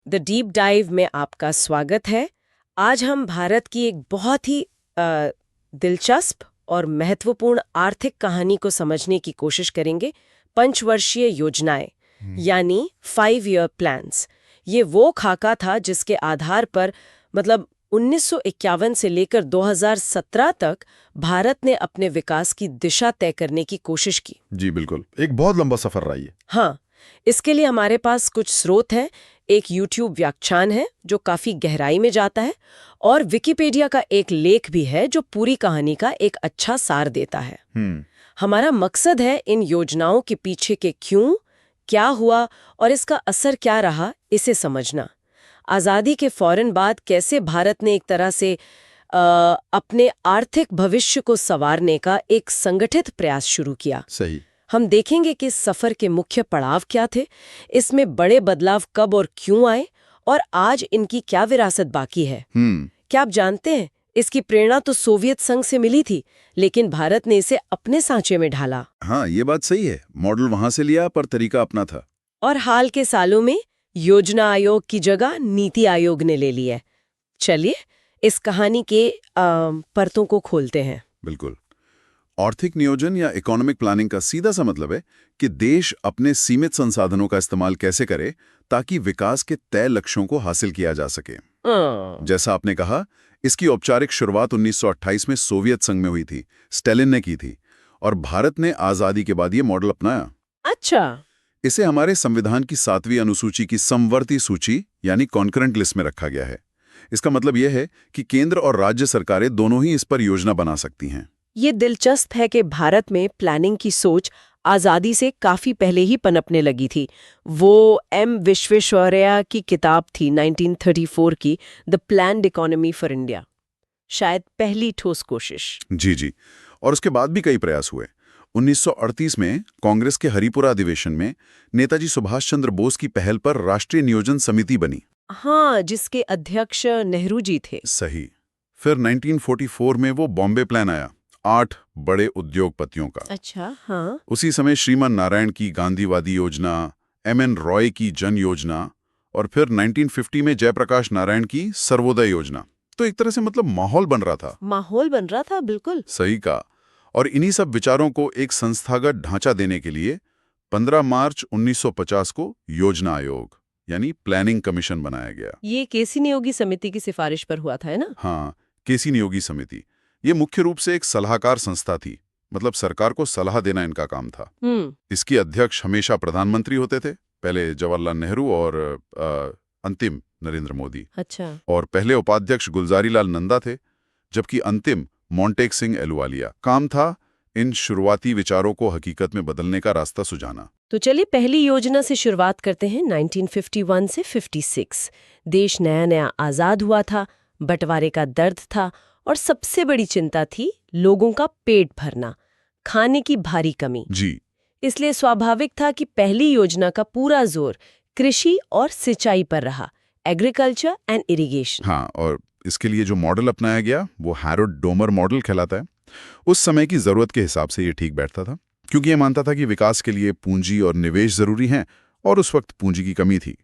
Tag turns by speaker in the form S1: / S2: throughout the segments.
S1: The deep dive में आपका स्वागत है। आज हम भारत की एक बहुत ही दिलचस्प और महत्वपूर्ण आर्थिक कहानी को समझने की कोशिश करेंगे। पंचवर्षीय योजनाएं यानी 5 ईयर प्लान्स। ये वो खाका था जिसके आधार पर 1951 से लेकर 2017 तक भारत ने अपने विकास की दिशा तय करने की कोशिश की।
S2: जी बिल्कुल, एक बहुत लंबा सफर रहा ये।
S1: हाँ, इसके लिए हमारे पास कुछ स्रोत हैं। एक YouTube व्याख्यान है जो काफी गहराई में जाता है, और विकिपीडिया का एक लेख भी है जो पूरी कहानी का एक अच्छा सार देता है। हमारा मकसद है इन योजनाओं के पीछे के क्यों, क्या हुआ और इसका असर क्या रहा, इसे समझना। आज़ादी के फौरन बाद कैसे भारत ने एक तरह से अपने आर्थिक भविष्य को संवारने का एक संगठित प्रयास शुरू किया।
S2: सही।
S1: हम देखेंगे कि इस सफर के मुख्य पड़ाव क्या थे, इसमें बड़े बदलाव कब और क्यों आए, और आज इनकी क्या विरासत बाकी है। क्या आप जानते हैं, इसकी प्रेरणा तो सोवियत संघ से मिली थी, लेकिन भारत ने इसे अपने सांचे में ढाला।
S2: हाँ, ये बात सही है। मॉडल वहां से लिया पर तरीका अपना था।
S1: और हाल के सालों में योजना आयोग की जगह नीति आयोग ने ले ली है। चलिए इस कहानी के परतों को खोलते हैं।
S2: बिल्कुल। आर्थिक नियोजन या इकोनॉमिक प्लानिंग का सीधा सा मतलब है कि देश अपने सीमित संसाधनों का इस्तेमाल कैसे करे ताकि विकास के तय लक्ष्यों को हासिल किया जा सके। जैसा आपने कहा, इसकी औपचारिक शुरुआत 1928 में सोवियत संघ में हुई थी, स्टालिन ने की थी, और भारत ने आजादी के बाद ये मॉडल अपनाया।
S1: अच्छा।
S2: इसे हमारे संविधान की 7वीं अनुसूची की समवर्ती सूची यानी कॉन्करेंट लिस्ट में रखा गया है। इसका मतलब यह है कि केंद्र और राज्य सरकारें दोनों ही इस पर योजना बना सकती हैं।
S1: ये दिलचस्प है कि भारत में प्लानिंग की सोच आज़ादी से काफ़ी पहले ही पनपने लगी थी। वो एम विश्वेश्वरैया की किताब थी 1934 की, the planned economy for India, शायद पहली ठोस कोशिश।
S2: जी। और उसके बाद भी कई प्रयास हुए। 1938 में कांग्रेस के हरिपुरा अधिवेशन में नेताजी सुभाष चंद्र बोस की पहल पर राष्ट्रीय नियोजन समिति बनी।
S1: हाँ, जिसके अध्यक्ष नेहरू जी थे।
S2: सही। फिर 1944 में वो बॉम्बे प्लान आया, 8 बड़े उद्योगपतियों का।
S1: अच्छा, हाँ।
S2: उसी समय श्रीमान नारायण की गांधीवादी योजना, एम.एन. रॉय की जन योजना, और फिर 1950 में जयप्रकाश नारायण की सर्वोदय योजना। तो एक तरह से माहौल बन रहा था।
S1: माहौल बन रहा था, बिल्कुल
S2: सही कहा। और इन्हीं सब विचारों को एक संस्थागत ढांचा देने के लिए 15 मार्च 1950 को योजना आयोग यानी प्लानिंग कमीशन बनाया गया।
S1: ये केसी नियोगी समिति की सिफारिश पर हुआ था, है ना?
S2: हाँ, केसी नियोगी समिति। ये मुख्य रूप से एक सलाहकार संस्था थी, सरकार को सलाह देना इनका काम था। इसकी अध्यक्ष हमेशा प्रधानमंत्री होते थे, पहले जवाहरलाल नेहरू और अंतिम नरेंद्र मोदी।
S1: अच्छा।
S2: और पहले उपाध्यक्ष गुलजारीलाल नंदा थे, जबकि अंतिम मोंटेक सिंह एलुवालिया। काम था इन शुरुआती विचारों को हकीकत में बदलने का रास्ता सुझाना।
S1: तो चलिए पहली योजना से शुरुआत करते हैं। 1951 से 56 देश नया नया आजाद हुआ था, बंटवारे का दर्द था, और सबसे बड़ी चिंता थी लोगों का पेट भरना, खाने की भारी कमी।
S2: जी।
S1: इसलिए स्वाभाविक था कि पहली योजना का पूरा जोर कृषि और सिंचाई पर रहा, एग्रीकल्चर एंड इरिगेशन।
S2: हाँ, और इसके लिए जो मॉडल अपनाया गया वो हैरोल्ड डोमर मॉडल कहलाता है। उस समय की जरूरत के हिसाब से ये ठीक बैठता था, क्योंकि ये मानता था कि विकास के लिए पूंजी और निवेश जरूरी हैं, और उस वक्त पूंजी की कमी थी।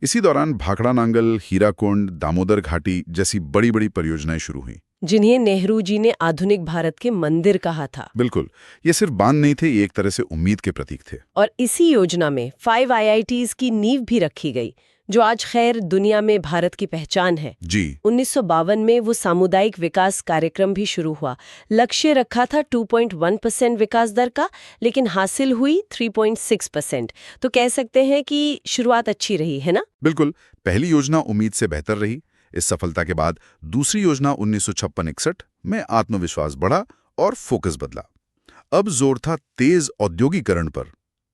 S2: इसी दौरान भाखड़ा नांगल, हीराकुंड, दामोदर घाटी जैसी बड़ी बड़ी परियोजनाएं शुरू हुई,
S1: जिन्हें नेहरू जी ने आधुनिक भारत के मंदिर कहा था।
S2: बिल्कुल, ये सिर्फ बांध नहीं थे, ये एक तरह से उम्मीद के प्रतीक थे।
S1: और इसी योजना में 5 IITs की नींव भी रखी गई, जो आज खैर दुनिया में भारत की पहचान है।
S2: जी।
S1: 1952 में वो सामुदायिक विकास कार्यक्रम भी शुरू हुआ। लक्ष्य रखा था 2.1% विकास दर का, लेकिन हासिल हुई 3.6%। तो कह सकते हैं कि शुरुआत अच्छी रही, है ना?
S2: बिल्कुल, पहली योजना उम्मीद से बेहतर रही। इस सफलता के बाद दूसरी योजना 1956-61 में आत्मविश्वास बढ़ा और फोकस बदला। अब जोर था तेज औद्योगिकरण पर,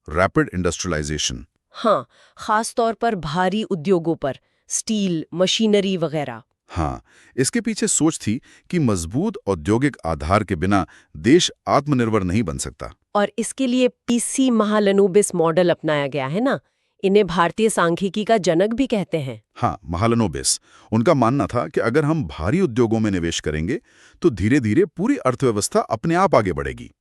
S2: रैपिड इंडस्ट्रियलाइजेशन।
S1: हाँ, खास तौर पर भारी उद्योगों पर, स्टील, मशीनरी वगैरह।
S2: हाँ, इसके पीछे सोच थी कि मजबूत औद्योगिक आधार के बिना देश आत्मनिर्भर नहीं बन सकता।
S1: और इसके लिए पीसी महालनोबिस मॉडल अपनाया गया है ना? इन्हें भारतीय सांख्यिकी का जनक भी कहते हैं।
S2: हाँ, महालनोबिस। उनका मानना था कि अगर हम भारी उद्योगों में निवेश करेंगे तो धीरे धीरे पूरी अर्थव्यवस्था अपने आप आगे बढ़ेगी।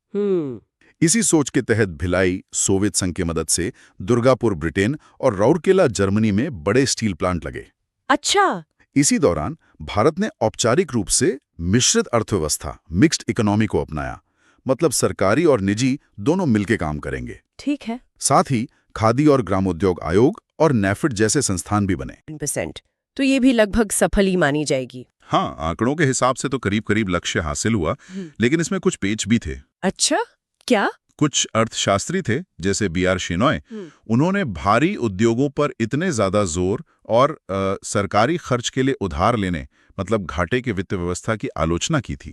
S2: इसी सोच के तहत भिलाई सोवियत संघ की मदद से दुर्गापुर ब्रिटेन और राउरकेला जर्मनी में बड़े स्टील प्लांट लगे।
S1: अच्छा।
S2: इसी दौरान भारत ने औपचारिक रूप से मिश्रित अर्थव्यवस्था मिक्स्ड इकोनॉमी को अपनाया, मतलब सरकारी और निजी दोनों मिलकर काम करेंगे।
S1: ठीक है।
S2: साथ ही खादी और ग्रामोद्योग आयोग और नेफिड जैसे संस्थान भी बने।
S1: 100%। तो ये भी लगभग सफल ही मानी जाएगी।
S3: हाँ, आंकड़ों के हिसाब से तो करीब करीब लक्ष्य हासिल हुआ, लेकिन इसमें कुछ पेच भी थे।
S1: अच्छा, क्या?
S3: कुछ अर्थशास्त्री थे जैसे B.R. शेनॉय, उन्होंने भारी उद्योगों पर इतने ज्यादा जोर और सरकारी खर्च के लिए उधार लेने, मतलब घाटे की वित्त व्यवस्था की आलोचना की थी।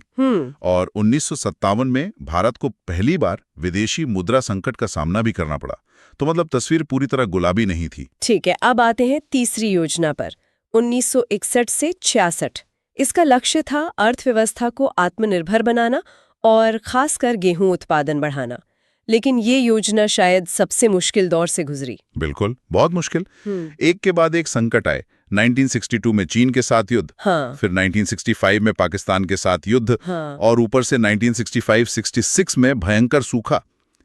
S3: और 1957 में भारत को पहली बार विदेशी मुद्रा संकट का सामना भी करना पड़ा। तो मतलब तस्वीर पूरी तरह गुलाबी नहीं थी।
S1: ठीक है, अब आते हैं तीसरी योजना पर। 1961 से 66 इसका लक्ष्य था अर्थव्यवस्था को आत्मनिर्भर बनाना और खासकर गेहूं उत्पादन बढ़ाना। लेकिन ये योजना शायद सबसे मुश्किल दौर से गुजरी।
S3: बिल्कुल, बहुत मुश्किल। एक के बाद एक संकट आए। 1962 में चीन के साथ युद्ध,
S1: हाँ।
S3: फिर 1965 में पाकिस्तान के साथ युद्ध,
S1: हाँ।
S3: और ऊपर से 1965-66 में भयंकर सूखा।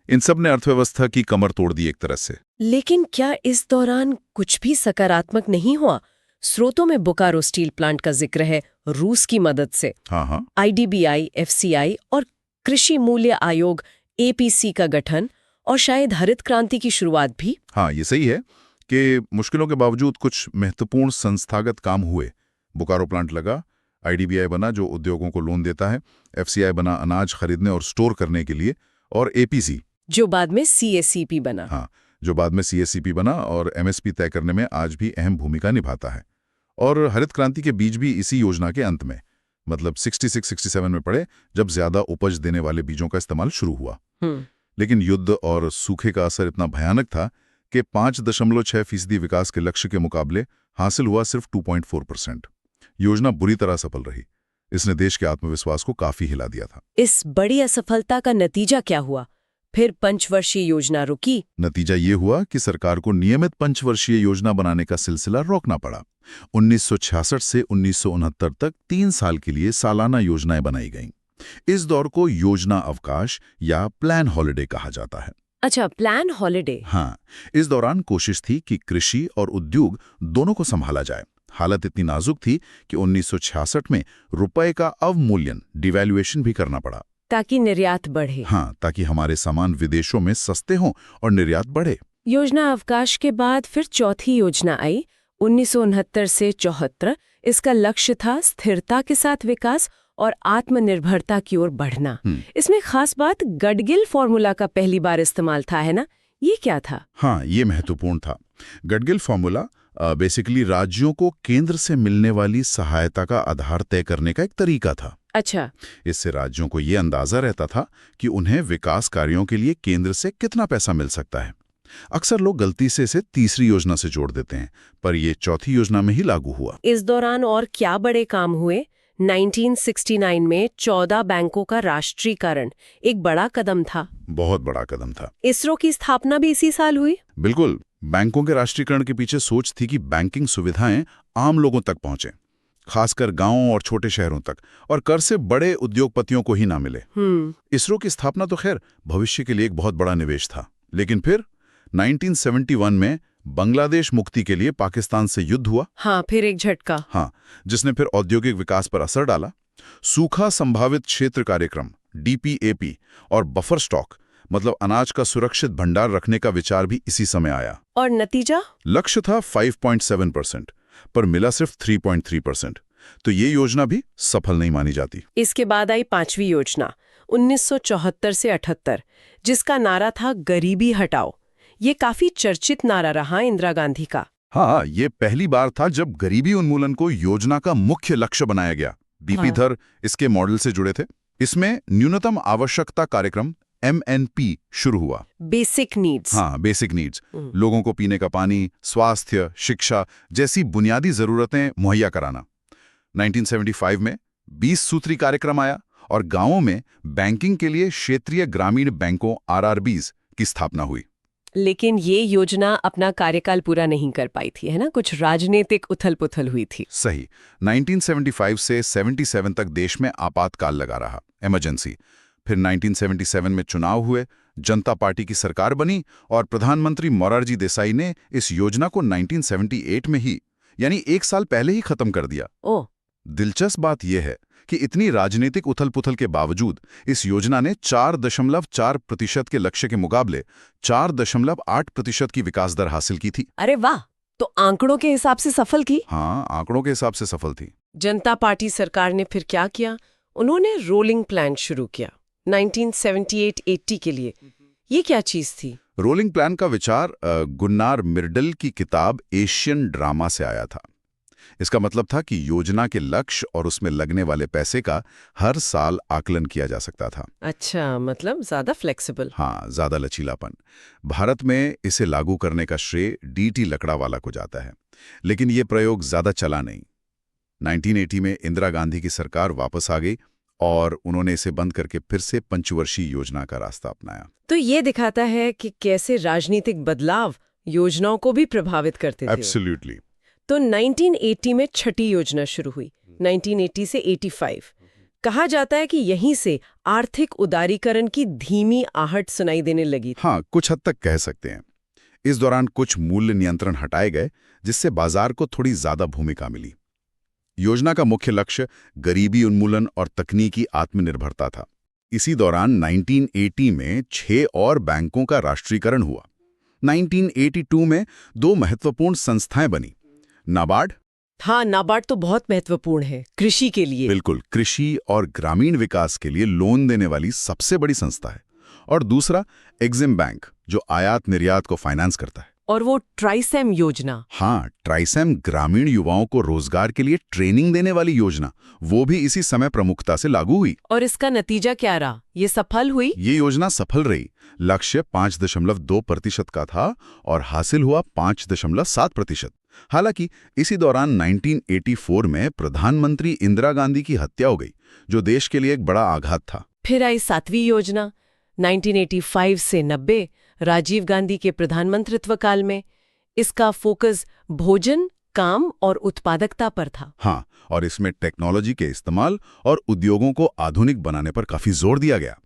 S3: इन सब ने अर्थव्यवस्था की कमर तोड़ दी एक तरह से।
S1: लेकिन क्या इस दौरान कुछ भी सकारात्मक नहीं हुआ? स्रोतों में बोकारो स्टील प्लांट का जिक्र है, रूस की मदद से।
S3: हाँ।
S1: IDBI, FCI और कृषि मूल्य आयोग APC का गठन, और शायद हरित क्रांति की शुरुआत भी।
S3: हाँ, ये सही है कि मुश्किलों के बावजूद कुछ महत्वपूर्ण संस्थागत काम हुए। बोकारो प्लांट लगा, IDBI बना जो उद्योगों को लोन देता है, FCI बना अनाज खरीदने और स्टोर करने के लिए, और APC
S1: जो बाद में CACP बना।
S3: हाँ, जो बाद में CACP बना और MSP तय करने में आज भी अहम भूमिका निभाता है। और हरित क्रांति के बीज भी इसी योजना के अंत में, मतलब 66-67 में पड़े, जब ज्यादा उपज देने वाले बीजों का इस्तेमाल शुरू हुआ। लेकिन युद्ध और सूखे का असर इतना भयानक था कि 5.6% विकास के लक्ष्य के मुकाबले हासिल हुआ सिर्फ 2.4%। योजना बुरी तरह सफल रही। इसने देश के आत्मविश्वास को काफी हिला दिया था।
S1: इस बड़ी असफलता का नतीजा क्या हुआ? फिर पंचवर्षीय योजना रुकी।
S2: नतीजा ये हुआ कि सरकार को नियमित पंचवर्षीय योजना बनाने का सिलसिला रोकना पड़ा। 1966 से 1969 तक 3 साल के लिए सालाना योजनाएं बनाई गईं। इस दौर को योजना अवकाश या प्लान हॉलिडे कहा जाता है।
S1: अच्छा, प्लान हॉलिडे।
S2: हाँ, इस दौरान कोशिश थी कि कृषि और उद्योग दोनों को संभाला जाए। हालत इतनी नाजुक थी कि 1966 में रुपए का अवमूल्यन, डिवैल्यूएशन भी करना पड़ा,
S1: ताकि निर्यात बढ़े।
S2: हाँ, ताकि हमारे सामान विदेशों में सस्ते हों और निर्यात बढ़े।
S1: योजना अवकाश के बाद फिर चौथी योजना आई 1969 से 74। इसका लक्ष्य था स्थिरता के साथ विकास और आत्मनिर्भरता की ओर बढ़ना। इसमें खास बात गडगिल फॉर्मूला का पहली बार इस्तेमाल था, है ना? ये क्या था?
S2: हाँ, ये महत्वपूर्ण था। गडगिल फॉर्मूला बेसिकली राज्यों को केंद्र से मिलने वाली सहायता का आधार तय करने का एक तरीका था।
S1: अच्छा।
S2: इससे राज्यों को ये अंदाजा रहता था कि उन्हें विकास कार्यों के लिए केंद्र से कितना पैसा मिल सकता है। अक्सर लोग गलती से इसे तीसरी योजना से जोड़ देते हैं, पर यह चौथी योजना में ही लागू हुआ।
S1: इस दौरान और क्या बड़े काम हुए? 1969 में 14 बैंकों का राष्ट्रीयकरण एक बड़ा कदम था।
S2: बहुत बड़ा कदम था।
S1: इसरो की स्थापना भी इसी साल हुई।
S2: बिल्कुल। बैंकों के राष्ट्रीयकरण के पीछे सोच थी कि बैंकिंग सुविधाएं आम लोगों तक पहुंचे, खासकर गांवों और छोटे शहरों तक, और कर से बड़े उद्योगपतियों को ही ना मिले। इसरो की स्थापना तो खैर भविष्य के लिए एक बहुत बड़ा निवेश था। लेकिन फिर 1971 में बांग्लादेश मुक्ति के लिए पाकिस्तान से युद्ध हुआ।
S1: हाँ, फिर एक झटका।
S2: हाँ, जिसने फिर औद्योगिक विकास पर असर डाला। सूखा संभावित क्षेत्र कार्यक्रम DPAP और बफर स्टॉक, मतलब अनाज का सुरक्षित भंडार रखने का विचार भी इसी समय आया।
S1: और नतीजा? लक्ष्य
S2: था 5.7%, पर मिला सिर्फ 3.3%। तो ये योजना भी सफल नहीं मानी जाती।
S1: इसके बाद आई पांचवी योजना 1974 से 78, जिसका नारा था गरीबी हटाओ। ये काफी चर्चित नारा रहा इंदिरा गांधी का।
S2: हाँ, ये पहली बार था जब गरीबी उन्मूलन को योजना का मुख्य लक्ष्य बनाया गया। BP धर इसके मॉडल से जुड़े थे। इसमें न्यूनतम आवश्यकता कार्यक्रम MNP शुरू हुआ।
S1: Basic needs.
S2: हाँ, बेसिक नीड्स। लोगों को पीने का पानी, स्वास्थ्य, शिक्षा जैसी बुनियादी जरूरतें मुहैया कराना। 1975 में 20 सूत्री कार्यक्रम आया और गांवों में बैंकिंग के लिए क्षेत्रीय ग्रामीण बैंकों RRBs की स्थापना हुई।
S1: लेकिन ये योजना अपना कार्यकाल पूरा नहीं कर पाई थी, है ना? कुछ राजनीतिक उथल-पुथल हुई थी।
S2: सही। 1975 से 77 तक देश में आपातकाल लगा रहा, इमरजेंसी। फिर 1977 में चुनाव हुए,
S3: जनता पार्टी की सरकार बनी और प्रधानमंत्री मोरारजी देसाई ने इस योजना को 1978 में ही, यानी 1 साल पहले ही खत्म कर दिया।
S1: ओह,
S3: दिलचस्प बात यह है कि इतनी राजनीतिक उथल-पुथल के बावजूद इस योजना ने 4.4% के लक्ष्य के मुकाबले 4.8% की विकास दर हासिल की थी।
S1: अरे वाह, तो आंकड़ों के हिसाब से सफल की।
S3: हाँ, आंकड़ों के हिसाब से सफल थी।
S1: जनता पार्टी सरकार ने फिर क्या किया? उन्होंने रोलिंग प्लान शुरू किया 1978-80 के लिए। ये क्या चीज थी?
S3: रोलिंग प्लान का विचार गुन्नार मिर्डल की किताब एशियन ड्रामा से आया था। इसका मतलब था कि योजना के लक्ष्य और उसमें लगने वाले पैसे का हर साल आकलन किया जा सकता था।
S1: अच्छा, मतलब ज्यादा फ्लेक्सिबल।
S3: हाँ, ज्यादा लचीलापन। भारत में इसे लागू करने का श्रेय डीटी लकड़ावाला को जाता है, लेकिन ये प्रयोग ज्यादा चला नहीं। 1980 में इंदिरा गांधी की सरकार वापस आ गई और उन्होंने इसे बंद करके फिर से पंचवर्षीय योजना का रास्ता अपनाया।
S1: तो ये दिखाता है कि कैसे राजनीतिक बदलाव योजनाओं को भी प्रभावित करते थे।
S3: एब्सोल्युटली।
S1: तो 1980 में छठी योजना शुरू हुई, 1980 से 85। कहा जाता है कि यहीं से आर्थिक उदारीकरण की धीमी आहट सुनाई देने लगी।
S3: हाँ, कुछ हद तक कह सकते हैं। इस दौरान कुछ मूल्य नियंत्रण हटाए गए, जिससे बाजार को थोड़ी ज्यादा भूमिका मिली। योजना का मुख्य लक्ष्य गरीबी उन्मूलन और तकनीकी आत्मनिर्भरता था। इसी दौरान 1980 में 6 और बैंकों का राष्ट्रीयकरण हुआ। 1982 में 2 महत्वपूर्ण संस्थाएं बनी, नाबार्ड।
S1: हाँ, नाबार्ड तो बहुत महत्वपूर्ण है कृषि के लिए।
S3: बिल्कुल, कृषि और ग्रामीण विकास के लिए लोन देने वाली सबसे बड़ी संस्था है। और दूसरा एग्जिम बैंक, जो आयात निर्यात को फाइनेंस करता है।
S1: और वो ट्राइसेम योजना।
S3: हाँ, ट्राइसेम ग्रामीण युवाओं को रोजगार के लिए ट्रेनिंग देने वाली योजना, वो भी इसी समय प्रमुखता से लागू हुई।
S1: और इसका नतीजा क्या रहा? ये सफल हुई?
S3: ये योजना सफल रही। लक्ष्य 5.2% का था और हासिल हुआ 5.7%। हालांकि इसी दौरान 1984 में प्रधानमंत्री इंदिरा गांधी की हत्या हो गई, जो देश के लिए एक बड़ा आघात था।
S1: फिर आई 7वीं योजना 1985 से 90, राजीव गांधी के प्रधानमंत्रित्व काल में। इसका फोकस भोजन, काम और उत्पादकता पर था।
S3: हाँ, और इसमें टेक्नोलॉजी के इस्तेमाल और उद्योगों को आधुनिक बनाने पर काफी जोर दिया गया।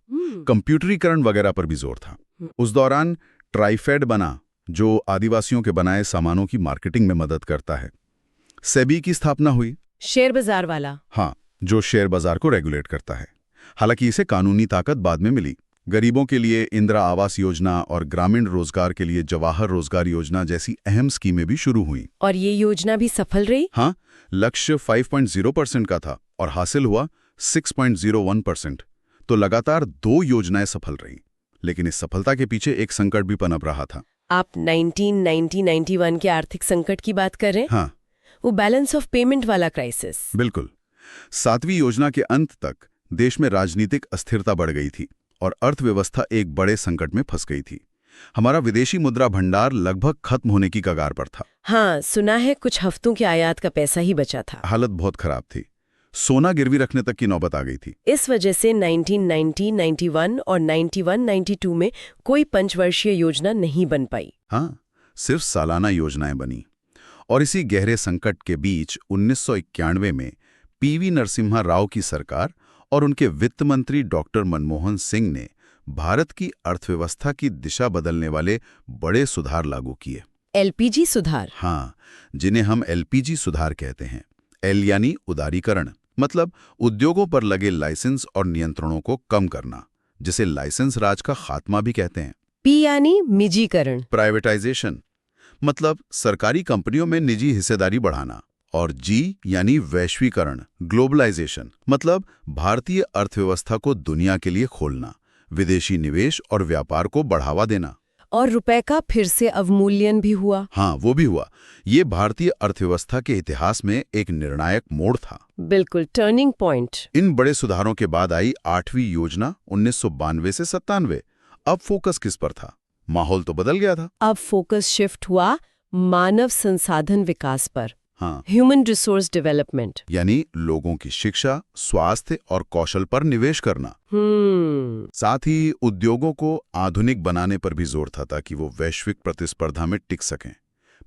S3: कंप्यूटरीकरण वगैरह पर भी जोर था। उस दौरान ट्राइफेड बना, जो आदिवासियों के बनाए सामानों की मार्केटिंग में मदद करता है। सेबी की स्थापना हुई,
S1: शेयर बाजार वाला।
S3: हाँ, जो शेयर बाजार को रेगुलेट करता है। हालांकि इसे कानूनी ताकत बाद में मिली। गरीबों के लिए इंदिरा आवास योजना और ग्रामीण रोजगार के लिए जवाहर रोजगार योजना जैसी अहम स्कीमें भी शुरू हुई।
S1: और ये योजना भी सफल रही?
S3: हाँ, लक्ष्य 5.0% का था और हासिल हुआ 6.01%। तो लगातार 2 योजनाएं सफल रहीं। लेकिन इस सफलता के पीछे एक संकट भी पनप रहा था।
S1: आप 1990-91 के आर्थिक संकट की बात कर रहे हैं?
S3: हाँ,
S1: वो बैलेंस ऑफ पेमेंट वाला क्राइसिस।
S3: बिल्कुल। 7वीं योजना के अंत तक देश में राजनीतिक अस्थिरता बढ़ गई थी और अर्थव्यवस्था एक बड़े संकट में फंस गई थी। हमारा विदेशी मुद्रा भंडार लगभग खत्म होने की कगार पर था।
S1: हाँ, सुना है कुछ हफ्तों के आयात का पैसा ही बचा था।
S3: हालत बहुत खराब थी। सोना गिरवी रखने तक की नौबत आ गई थी।
S1: इस वजह से 1990, 91 और 91, 92 में कोई पंचवर्षीय योजना नहीं बन पाई।
S3: हाँ, सिर्फ सालाना योजनाएं बनी। और इसी गहरे संकट के बीच 1991 में पीवी नरसिम्हा राव की सरकार और उनके वित्त मंत्री डॉक्टर मनमोहन सिंह ने भारत की अर्थव्यवस्था की दिशा बदलने वाले बड़े सुधार लागू किए।
S1: एलपीजी सुधार।
S3: हाँ, जिन्हें हम एलपीजी सुधार कहते हैं। एल यानी उदारीकरण, मतलब उद्योगों पर लगे लाइसेंस और नियंत्रणों को कम करना, जिसे लाइसेंस राज का खात्मा भी कहते हैं।
S1: पी यानी निजीकरण।
S3: प्राइवेटाइजेशन, मतलब सरकारी कंपनियों में निजी हिस्सेदारी बढ़ाना। और जी यानी वैश्वीकरण, ग्लोबलाइजेशन, मतलब भारतीय अर्थव्यवस्था को दुनिया के लिए खोलना, विदेशी निवेश और व्यापार को बढ़ावा देना।
S1: और रुपए का फिर से अवमूल्यन भी हुआ।
S3: हाँ, वो भी हुआ। ये भारतीय अर्थव्यवस्था के इतिहास में एक निर्णायक मोड़ था।
S1: बिल्कुल, टर्निंग पॉइंट।
S3: इन बड़े सुधारों के बाद आई 8वीं योजना 1992 से 97। अब फोकस किस पर था? माहौल तो बदल गया था।
S1: अब फोकस शिफ्ट हुआ मानव संसाधन विकास पर।
S3: हाँ,
S1: ह्यूमन रिसोर्स डेवलपमेंट,
S3: यानी लोगों की शिक्षा, स्वास्थ्य और कौशल पर निवेश करना। साथ ही उद्योगों को आधुनिक बनाने पर भी जोर था ताकि वो वैश्विक प्रतिस्पर्धा में टिक सकें।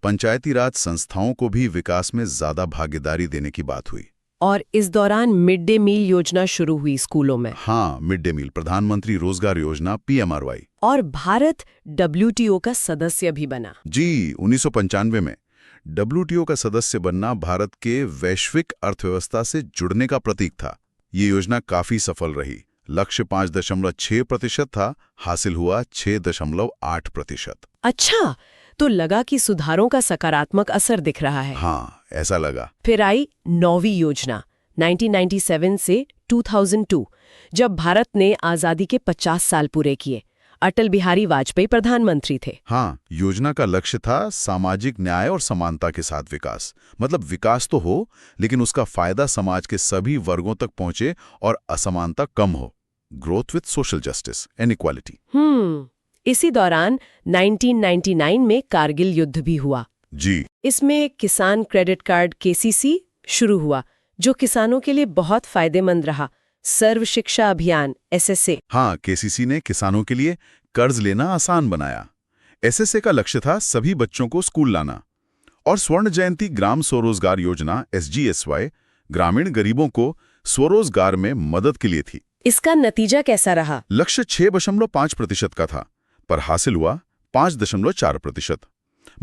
S3: पंचायती राज संस्थाओं को भी विकास में ज्यादा भागीदारी देने की बात हुई।
S1: और इस दौरान मिड डे मील योजना शुरू हुई स्कूलों में।
S3: हाँ, मिड डे मील, प्रधानमंत्री रोजगार योजना PMRY।
S1: और भारत WTO का सदस्य भी बना।
S3: जी, 1995 में WTO का सदस्य बनना भारत के वैश्विक अर्थव्यवस्था से जुड़ने का प्रतीक था। ये योजना काफी सफल रही। लक्ष्य 5.6% था, हासिल हुआ 6.8%।
S1: अच्छा, तो लगा कि सुधारों का सकारात्मक असर दिख रहा है।
S3: हाँ, ऐसा लगा।
S1: फिर आई 9वीं योजना 1997 से 2002, जब भारत ने आजादी के 50 साल पूरे किए। अटल बिहारी वाजपेयी प्रधानमंत्री थे।
S3: हाँ, योजना का लक्ष्य था सामाजिक न्याय और समानता के साथ विकास। मतलब विकास तो हो, लेकिन उसका फायदा समाज के सभी वर्गों तक पहुंचे और असमानता कम हो। Growth with social justice and equality.
S1: इसी दौरान 1999 में कारगिल युद्ध भी हुआ।
S3: जी।
S1: इसमें किसान क्रेडिट कार्ड KCC शुरू हुआ, जो किसानों के लिए बहुत फायदेमंद रहा। सर्व शिक्षा अभियान SSA।
S3: हाँ, KCC ने किसानों के लिए कर्ज लेना आसान बनाया। SSA का लक्ष्य था सभी बच्चों को स्कूल लाना। और स्वर्ण जयंती ग्राम स्वरोजगार योजना SGSY ग्रामीण गरीबों को स्वरोजगार में मदद के लिए थी।
S1: इसका नतीजा कैसा रहा?
S3: लक्ष्य 6.5% का था, पर हासिल हुआ 5.4%।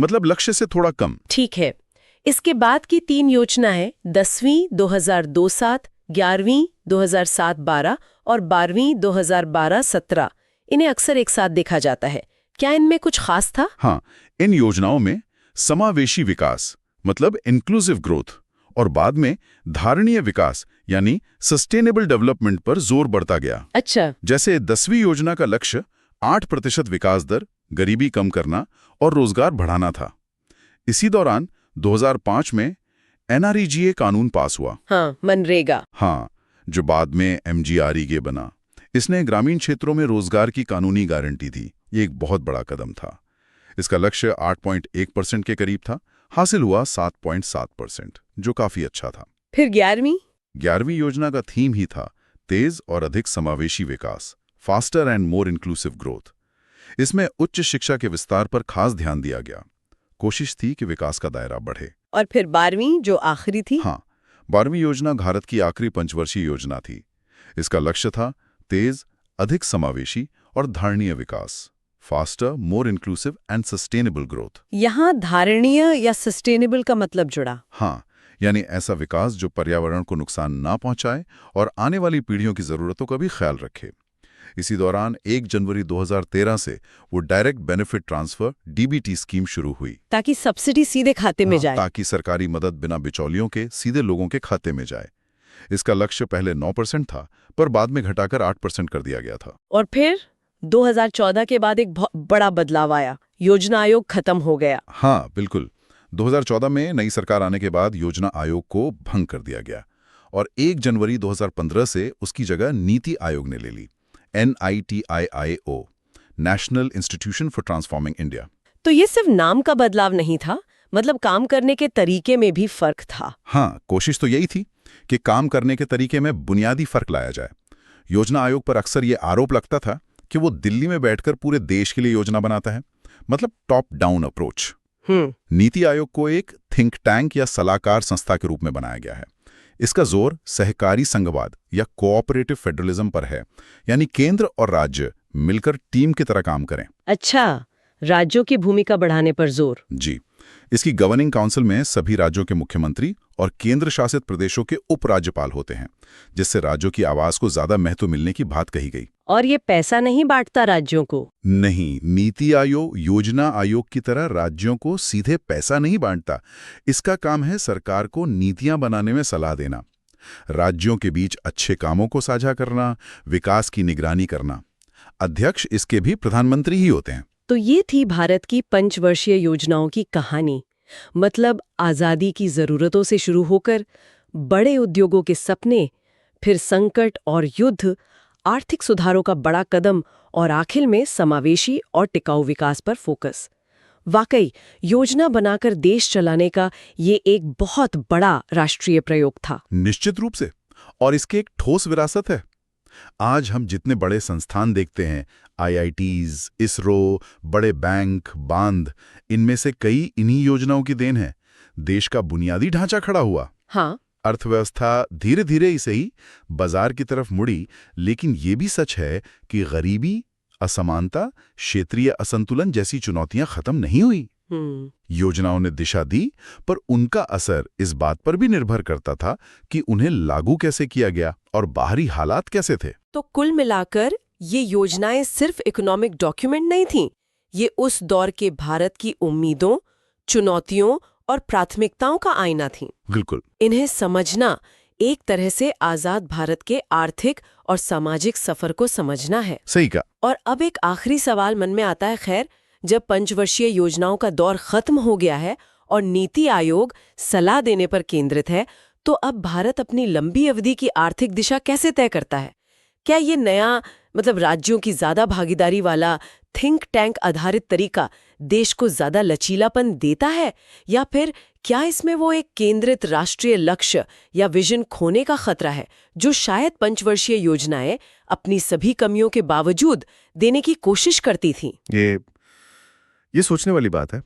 S3: मतलब लक्ष्य से थोड़ा कम।
S1: ठीक है। इसके बाद की 3 योजनाएं 10वीं 2002-07, 11वीं 2007-12 और 12वीं 2012-17, इन्हें अक्सर एक साथ देखा जाता है। क्या इनमें कुछ खास था?
S3: हाँ, इन योजनाओं में समावेशी विकास मतलब इंक्लूसिव ग्रोथ और बाद में धारणीय विकास यानी सस्टेनेबल डेवलपमेंट पर जोर बढ़ता गया।
S1: अच्छा।
S3: जैसे 10वीं योजना का लक्ष्य 8% विकास दर, गरीबी कम करना और रोजगार बढ़ाना था। इसी दौरान 2005 में NREGA कानून पास हुआ।
S1: हाँ, मनरेगा।
S3: हाँ, जो बाद में MGREGA बना। इसने ग्रामीण क्षेत्रों में रोजगार की कानूनी गारंटी दी। ये एक बहुत बड़ा कदम था। इसका लक्ष्य 8.1% के करीब था, हासिल हुआ 7.7%, जो काफी अच्छा था।
S1: फिर 11वीं
S3: योजना का थीम ही था तेज और अधिक समावेशी विकास, faster and more inclusive growth. इसमें उच्च शिक्षा के विस्तार पर खास ध्यान दिया गया। कोशिश थी कि विकास का दायरा बढ़े।
S1: और फिर 12वीं जो आखिरी थी?
S3: हाँ, 12वीं योजना भारत की आखिरी पंचवर्षीय योजना थी। इसका लक्ष्य था तेज, अधिक समावेशी और धारणीय विकास, faster, more inclusive and sustainable growth.
S1: यहाँ धारणीय या सस्टेनेबल का मतलब जुड़ा।
S3: हाँ, यानी ऐसा विकास जो पर्यावरण को नुकसान ना पहुंचाए और आने वाली पीढ़ियों की जरूरतों का भी ख्याल रखे। इसी दौरान 1 जनवरी 2013 से वो direct benefit transfer DBT scheme शुरू हुई,
S1: ताकि सब्सिडी सीधे खाते में जाए।
S3: ताकि सरकारी मदद बिना बिचौलियों के सीधे लोगों के खाते में जाए। इसका लक्ष्य पहले 9% था, पर बाद में घटाकर 8% कर दिया गया था।
S1: और फिर 2014 के बाद एक बहुत बड़ा बदलाव आया। योजना आयोग खत्म हो गया।
S3: हाँ, बिल्कुल। 2014 में नई सरकार आने के बाद योजना आयोग को भंग कर दिया गया और 1 जनवरी 2015 से उसकी जगह नीति आयोग ने ले ली, NITIIO, national institution for transforming India.
S1: तो ये सिर्फ नाम का बदलाव नहीं था, मतलब काम करने के तरीके में भी फर्क था।
S3: हाँ, कोशिश तो यही थी कि काम करने के तरीके में बुनियादी फर्क लाया जाए। योजना आयोग पर अक्सर ये आरोप लगता था कि वो दिल्ली में बैठकर पूरे देश के लिए योजना बनाता है, मतलब top down approach. NITI Aayog को एक थिंक टैंक या सलाहकार संस्था के रूप में बनाया गया है। इसका जोर सहकारी संघवाद या कोऑपरेटिव फेडरलिज्म पर है, यानी केंद्र और राज्य मिलकर टीम की तरह काम करें।
S1: अच्छा, राज्यों की भूमिका बढ़ाने पर जोर।
S3: जी, इसकी गवर्निंग काउंसिल में सभी राज्यों के मुख्यमंत्री और केंद्र शासित प्रदेशों के उपराज्यपाल होते हैं, जिससे राज्यों की आवाज को ज्यादा महत्व मिलने की बात कही गई।
S1: और ये पैसा नहीं बांटता राज्यों को?
S3: नहीं, नीति आयोग योजना आयोग की तरह राज्यों को सीधे पैसा नहीं बांटता। इसका काम है सरकार को नीतियां बनाने में सलाह देना, राज्यों के बीच अच्छे कामों को साझा करना, विकास की निगरानी करना। अध्यक्ष इसके भी प्रधानमंत्री ही होते हैं।
S1: तो ये थी भारत की पंचवर्षीय योजनाओं की कहानी। मतलब आजादी की जरूरतों से शुरू होकर बड़े उद्योगों के सपने, फिर संकट और युद्ध, आर्थिक सुधारों का बड़ा कदम और आखिर में समावेशी और टिकाऊ विकास पर फोकस। वाकई योजना बनाकर देश चलाने का ये एक बहुत बड़ा राष्ट्रीय प्रयोग था।
S3: निश्चित रूप से, और इसकी एक ठोस विरासत है। आज हम जितने बड़े संस्थान देखते हैं, IITs, इसरो, बड़े बैंक, बांध, इनमें से कई इन्हीं योजनाओं की देन है। देश का बुनियादी ढांचा खड़ा हुआ।
S1: हाँ,
S3: अर्थव्यवस्था धीरे धीरे ही सही बाजार की तरफ मुड़ी, लेकिन ये भी सच है कि गरीबी, असमानता, क्षेत्रीय असंतुलन जैसी चुनौतियां खत्म नहीं हुई। योजनाओं ने दिशा दी, पर उनका असर इस बात पर भी निर्भर करता था कि उन्हें लागू कैसे किया गया और बाहरी हालात कैसे थे।
S1: तो कुल मिलाकर ये योजनाएं सिर्फ इकोनॉमिक डॉक्यूमेंट नहीं थीं, ये उस दौर के भारत की उम्मीदों, चुनौतियों और प्राथमिकताओं का आईना थीं।
S3: बिल्कुल।
S1: इन्हें समझना एक तरह से आजाद भारत के आर्थिक और सामाजिक सफर को समझना है।
S3: सही कहा।
S1: और अब एक आखिरी सवाल मन में आता है, खैर, जब पंचवर्षीय योजनाओं का दौर खत्म हो गया है और नीति आयोग सलाह देने पर केंद्रित है, तो अब भारत अपनी लंबी अवधि की आर्थिक दिशा कैसे तय करता है? क्या ये नया राज्यों की ज्यादा भागीदारी वाला थिंक टैंक आधारित तरीका देश को ज्यादा लचीलापन देता है, या फिर क्या इसमें वो एक केंद्रित राष्ट्रीय लक्ष्य या विजन खोने का खतरा है जो शायद पंचवर्षीय योजनाएं अपनी सभी कमियों के बावजूद देने की कोशिश करती थीं?
S4: ये सोचने वाली बात है।